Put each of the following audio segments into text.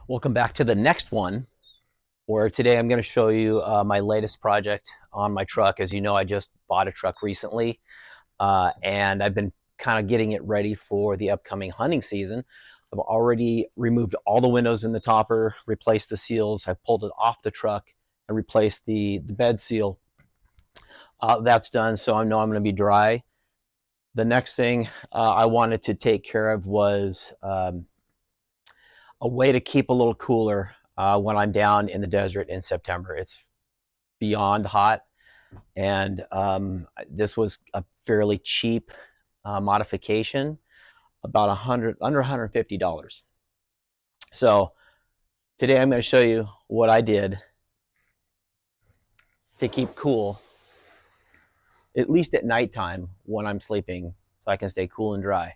Welcome back to the next one, where today I'm going to show you my latest project on my truck. As you know, I just bought a truck recently, and I've been kind of getting it ready for the upcoming hunting season. I've already removed all the windows in the topper, replaced the seals. I've pulled it off the truck and replaced the bed seal. That's done, so I know I'm going to be dry. The next thing I wanted to take care of was a way to keep a little cooler when I'm down in the desert in September. It's beyond hot, and this was a fairly cheap modification, about under $150. So today I'm going to show you what I did to keep cool, at least at nighttime when I'm sleeping, so I can stay cool and dry.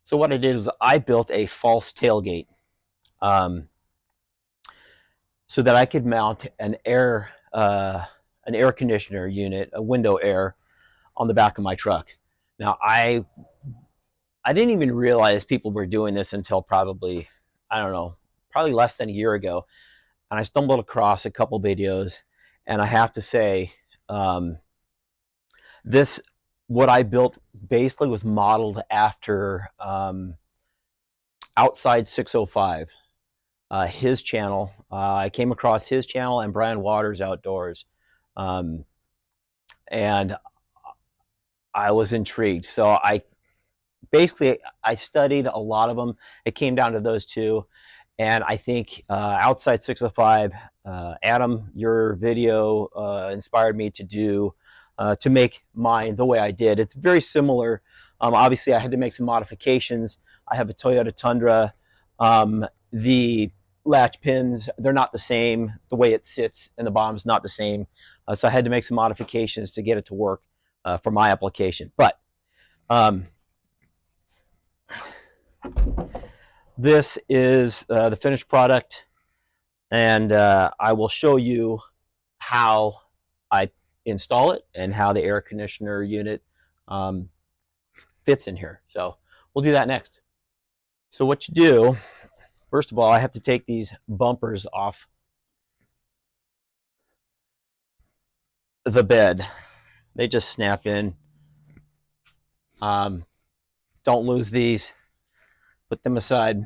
So what I did was I built a false tailgate so that I could mount an air conditioner unit, a window air, on the back of my truck. Now I didn't even realize people were doing this until probably, I don't know, probably less than a year ago, and I stumbled across a couple videos, and I have to say, this what I built basically was modeled after Outside 605. His channel. I came across his channel and Brian Waters Outdoors, and I was intrigued. So I studied a lot of them. It came down to those two, and I think Outside 605, Adam, your video inspired me to make mine the way I did. It's very similar. Obviously, I had to make some modifications. I have a Toyota Tundra. The latch pins, they're not the same. The way it sits in the bottom is not the same. So I had to make some modifications to get it to work for my application. But this is the finished product, and I will show you how I install it and how the air conditioner unit fits in here. So we'll do that next. So what you do, first of all, I have to take these bumpers off the bed. They just snap in. Don't lose these. Put them aside.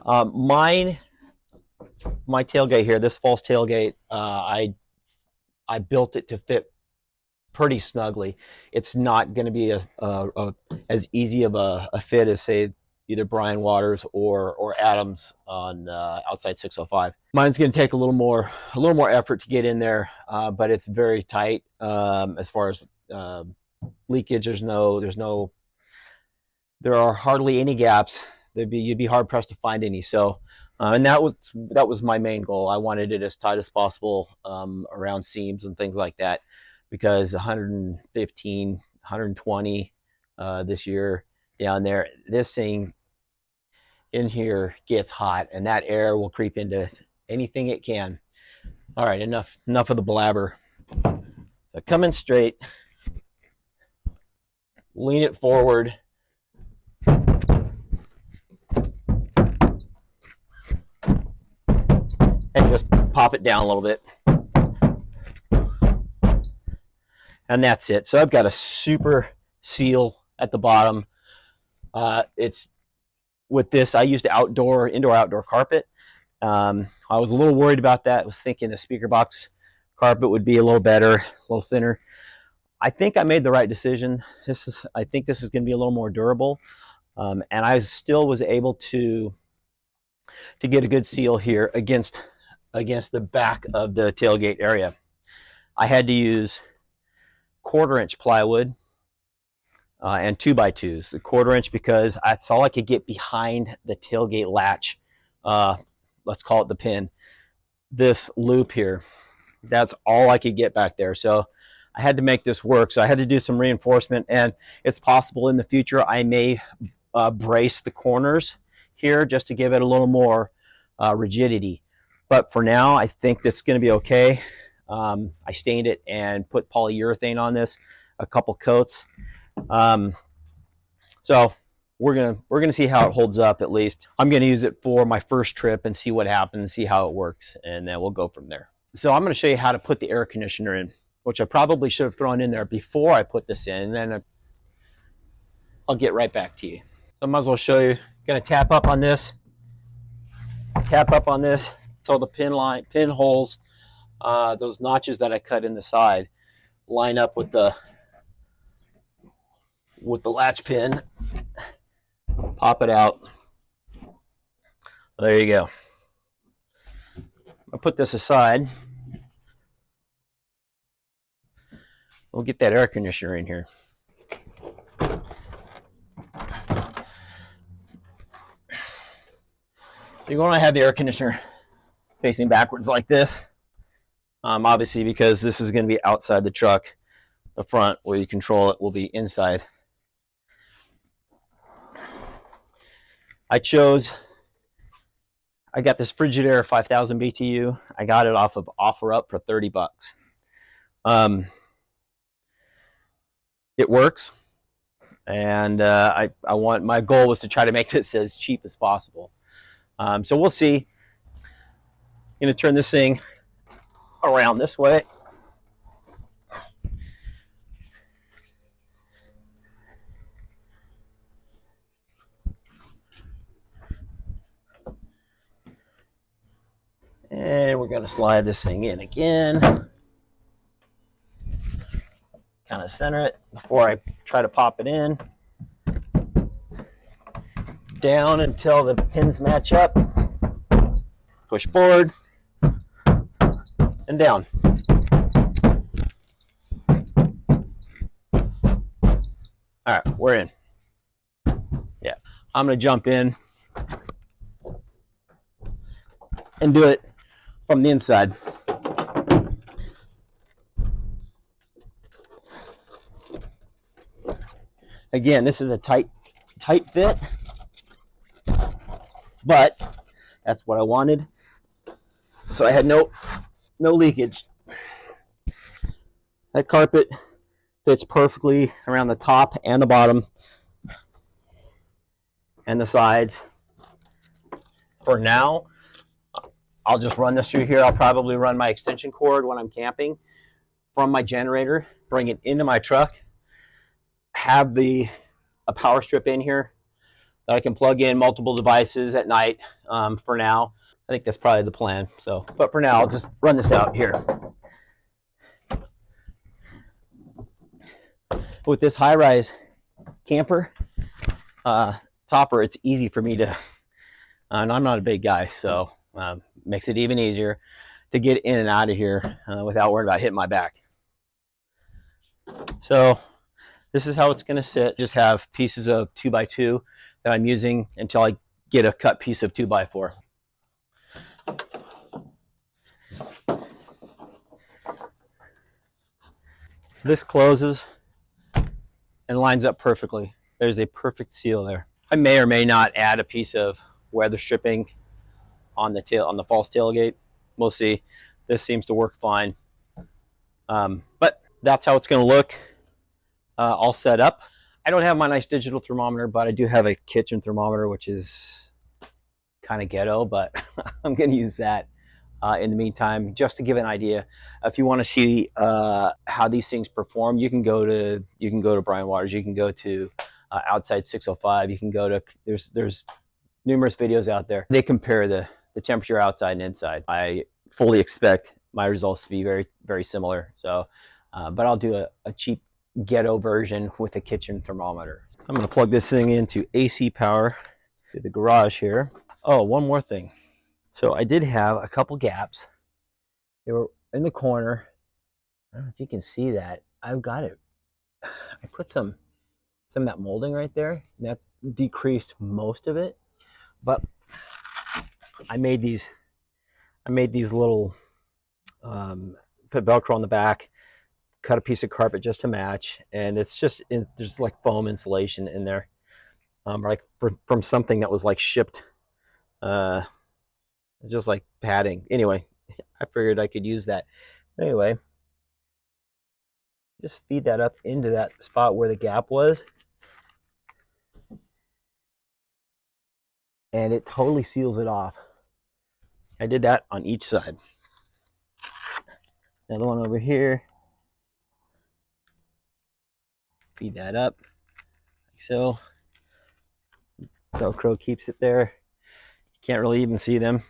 My tailgate here, this false tailgate, I built it to fit pretty snugly. It's not going to be as easy of a fit as, say, either Brian Waters or Adams on Outside 605. Mine's going to take a little more effort to get in there, but it's very tight as far as leakage. There are hardly any gaps. You'd be hard pressed to find any. So, and that was my main goal. I wanted it as tight as possible around seams and things like that, because 115, 120 this year down there, this thing in here gets hot, and that air will creep into anything it can. All right, enough of the blabber. So come in straight, lean it forward, and just pop it down a little bit. And that's it. So I've got a super seal at the bottom. It's with this, I used indoor-outdoor carpet. I was a little worried about that. I was thinking the speaker box carpet would be a little better, a little thinner. I think I made the right decision. I think this is going to be a little more durable, and I still was able to get a good seal here against the back of the tailgate area. I had to use 1/4-inch plywood and 2x2s. The 1/4-inch because that's all I could get behind the tailgate latch. Let's call it the pin. This loop here, that's all I could get back there. So I had to make this work. So I had to do some reinforcement, and it's possible in the future I may brace the corners here just to give it a little more rigidity. But for now, I think that's going to be okay. I stained it and put polyurethane on this, a couple coats. So we're gonna see how it holds up. At least I'm gonna use it for my first trip and see what happens, see how it works, and then we'll go from there. So I'm gonna show you how to put the air conditioner in, which I probably should have thrown in there before I put this in, and then I'll get right back to you. So I might as well show you. Gonna tap up on this till the pin holes, those notches that I cut in the side, line up with the latch pin. Pop it out. There you go. I'll put this aside. We'll get that air conditioner in here. You're going to have the air conditioner facing backwards like this, obviously because this is going to be outside the truck. The front where you control it will be inside. I got this Frigidaire 5000 BTU. I got it off of OfferUp for 30 bucks. It works, and my goal was to try to make this as cheap as possible. So we'll see. I'm going to turn this thing around this way. And we're going to slide this thing in again. Kind of center it before I try to pop it in. Down until the pins match up. Push forward and down. All right, we're in. Yeah, I'm going to jump in and do it from the inside. Again, this is a tight fit, but that's what I wanted. So I had no leakage. That carpet fits perfectly around the top and the bottom and the sides. For now, I'll just run this through here. I'll probably run my extension cord when I'm camping from my generator, bring it into my truck, have a power strip in here that I can plug in multiple devices at night. For now, I think that's probably the plan. So, but for now, I'll just run this out here. With this high-rise camper topper, it's easy for me to, and I'm not a big guy, so makes it even easier to get in and out of here without worrying about hitting my back. So this is how it's going to sit. Just have pieces of 2x2 that I'm using until I get a cut piece of 2x4. This closes and lines up perfectly. There's a perfect seal there. I may or may not add a piece of weather stripping on the false tailgate. We'll see. This seems to work fine. But that's how it's going to look all set up. I don't have my nice digital thermometer, but I do have a kitchen thermometer, which is kind of ghetto, but I'm going to use that in the meantime, just to give an idea. If you want to see how these things perform, you can go to Brian Waters. You can go to Outside 605. You can go to there's numerous videos out there. They compare the temperature outside and inside. I fully expect my results to be very, very similar. So, but I'll do a cheap ghetto version with a kitchen thermometer. I'm going to plug this thing into AC power to the garage here. Oh, one more thing. So I did have a couple gaps. They were in the corner. I don't know if you can see that. I've got it. I put some of that molding right there, and that decreased most of it. But I made these little put Velcro on the back, cut a piece of carpet just to match, and it's just there's like foam insulation in there, like from something that was like shipped, just like padding. Anyway, I figured I could use that. Anyway, just feed that up into that spot where the gap was, and it totally seals it off. I did that on each side. Another one over here. Feed that up like so. Velcro keeps it there. You can't really even see them.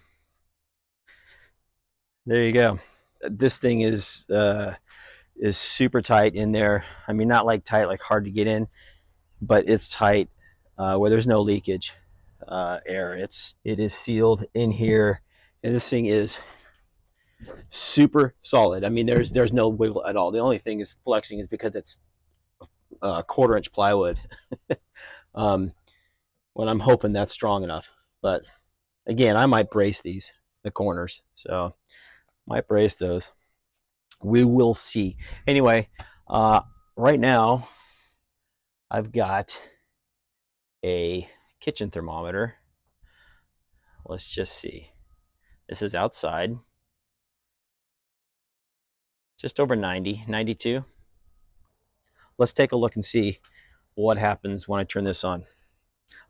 There you go. This thing is super tight in there. I mean, not like tight, like hard to get in, but it's tight where there's no leakage air. It is sealed in here, and this thing is super solid. I mean, there's no wiggle at all. The only thing is flexing is because it's quarter-inch plywood. When I'm hoping that's strong enough, but again, I might brace the corners, so might brace those. We will see. Anyway, right now I've got a kitchen thermometer. Let's just see. This is outside. Just over 90, 92. Let's take a look and see what happens when I turn this on.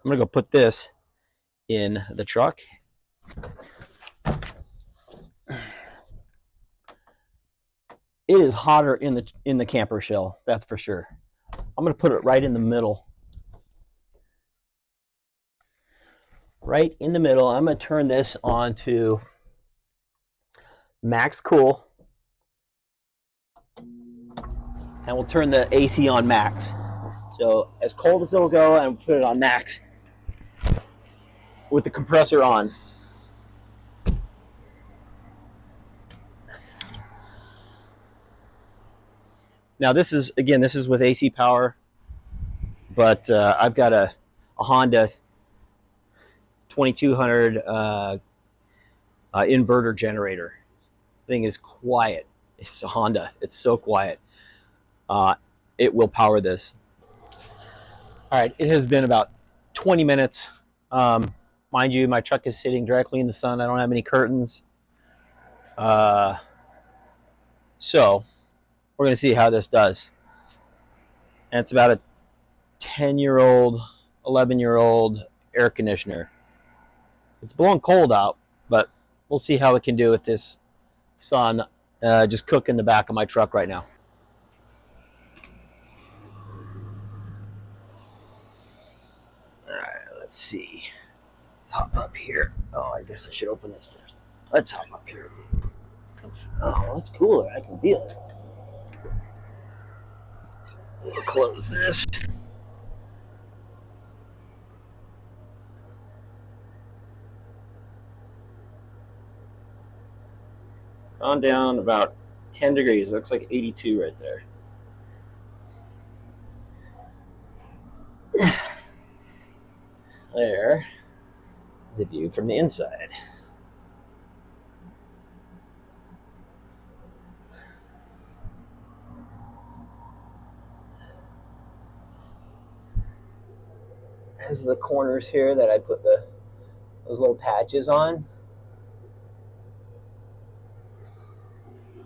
I'm gonna go put this in the truck. It is hotter in the camper shell, that's for sure. I'm gonna put it right in the middle. Right in the middle. I'm gonna turn this on to max cool, and we'll turn the AC on max. So as cold as it'll go, and put it on max with the compressor on. Now this is with AC power, but I've got a Honda 2200 inverter generator. The thing is quiet. It's a Honda. It's so quiet. It will power this. All right, it has been about 20 minutes. Mind you, my truck is sitting directly in the sun. I don't have any curtains. So we're going to see how this does. And it's about a 10-year-old, 11-year-old air conditioner. It's blowing cold out, but we'll see how it can do with this sun just cooking the back of my truck right now. All right, let's see. Let's hop up here. Oh, I guess I should open this first. Let's hop up here. Oh, that's cooler. I can feel it. We'll close this. On down about 10 degrees. Looks like 82 right there. There is the view from the inside. These are the corners here that I put those little patches on.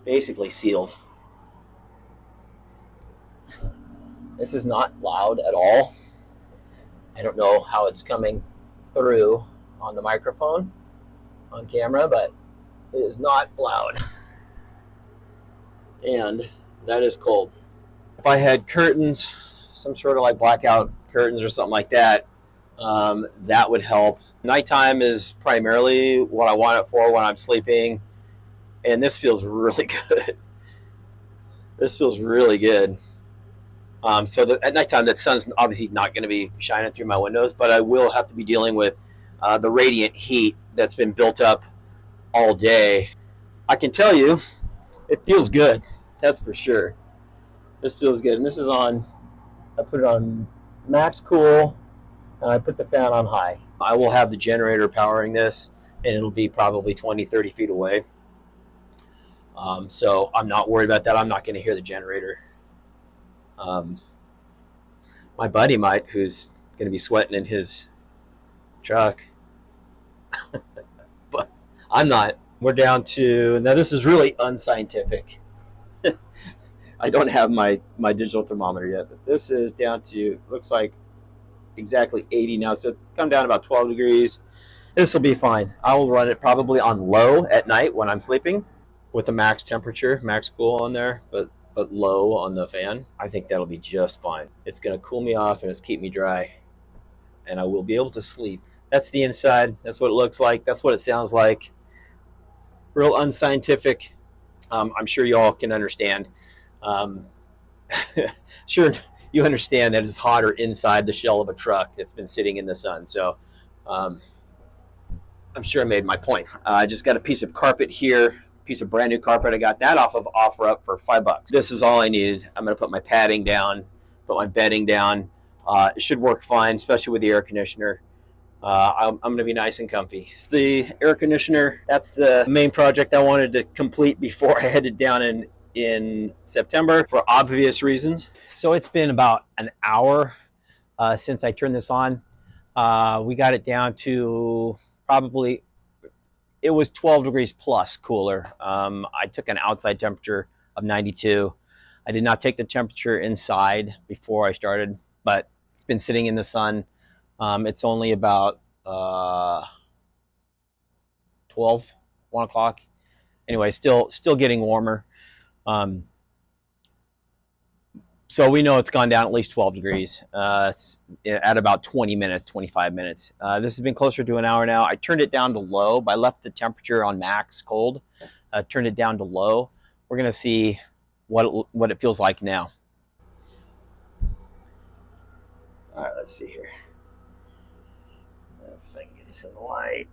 Basically sealed. This is not loud at all. I don't know how it's coming through on the microphone on camera, but it is not loud. And that is cold. If I had curtains, some sort of like blackout curtains or something like that, that would help. Nighttime is primarily what I want it for when I'm sleeping, and this feels really good. This feels really good. So at nighttime, that sun's obviously not going to be shining through my windows, but I will have to be dealing with the radiant heat that's been built up all day. I can tell you, it feels good. That's for sure. This feels good. And this is on, I put it on max cool, and I put the fan on high. I will have the generator powering this, and it'll be probably 20, 30 feet away. So I'm not worried about that. I'm not going to hear the generator. My buddy might, who's going to be sweating in his truck, but I'm not. We're down to, now this is really unscientific. I don't have my digital thermometer yet, but this is down to, looks like exactly 80 now, so come down about 12 degrees. This will be fine. I will run it probably on low at night when I'm sleeping with the max temperature, max cool on there, but low on the fan. I think that'll be just fine. It's going to cool me off and it's keep me dry, and I will be able to sleep. That's the inside. That's what it looks like. That's what it sounds like. Real unscientific. I'm sure you all can understand. Um, sure, you understand that it's hotter inside the shell of a truck that's been sitting in the sun. So um, I'm sure I made my point. I just got a piece of carpet here, piece of brand new carpet. I got that off of OfferUp for $5. This is all I needed. I'm going to put my padding down, put my bedding down. It should work fine, especially with the air conditioner. I'm going to be nice and comfy. The air conditioner, that's the main project I wanted to complete before I headed down in September for obvious reasons. So it's been about an hour since I turned this on. We got it down to probably, it was 12 degrees plus cooler. I took an outside temperature of 92. I did not take the temperature inside before I started, but it's been sitting in the sun. It's only about 12, 1 o'clock. Anyway, still getting warmer. So we know it's gone down at least 12 degrees at about 20 minutes, 25 minutes. This has been closer to an hour now. I turned it down to low. I left the temperature on max cold, turned it down to low. We're going to see what it feels like now. All right, let's see here. Let's see if I can get this in the light.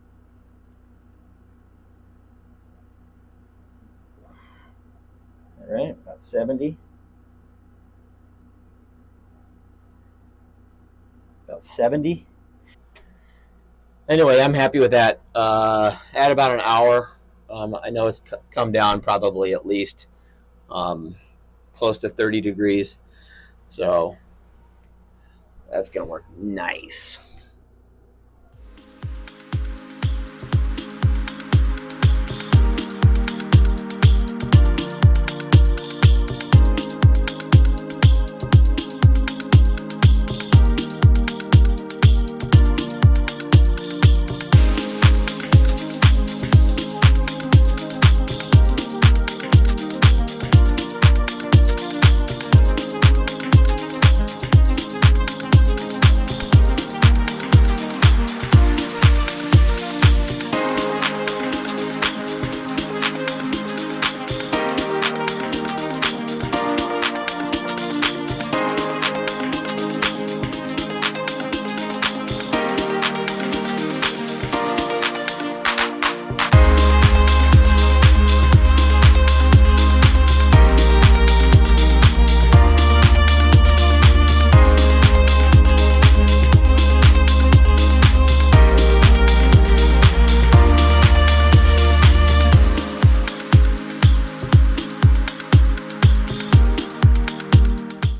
All right, about 70. About 70. Anyway, I'm happy with that. At about an hour, I know it's come down probably at least close to 30 degrees. So that's going to work nice.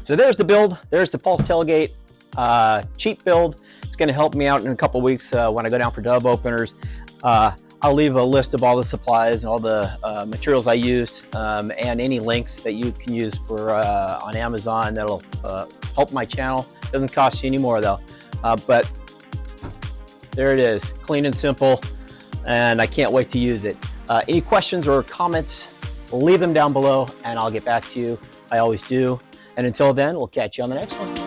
So there's the build. There's the false tailgate. Cheap build. It's going to help me out in a couple weeks when I go down for dub openers. I'll leave a list of all the supplies and all the materials I used and any links that you can use for on Amazon that'll help my channel. Doesn't cost you any more though. But there it is, clean and simple, and I can't wait to use it. Any questions or comments, leave them down below and I'll get back to you. I always do. And until then, we'll catch you on the next one.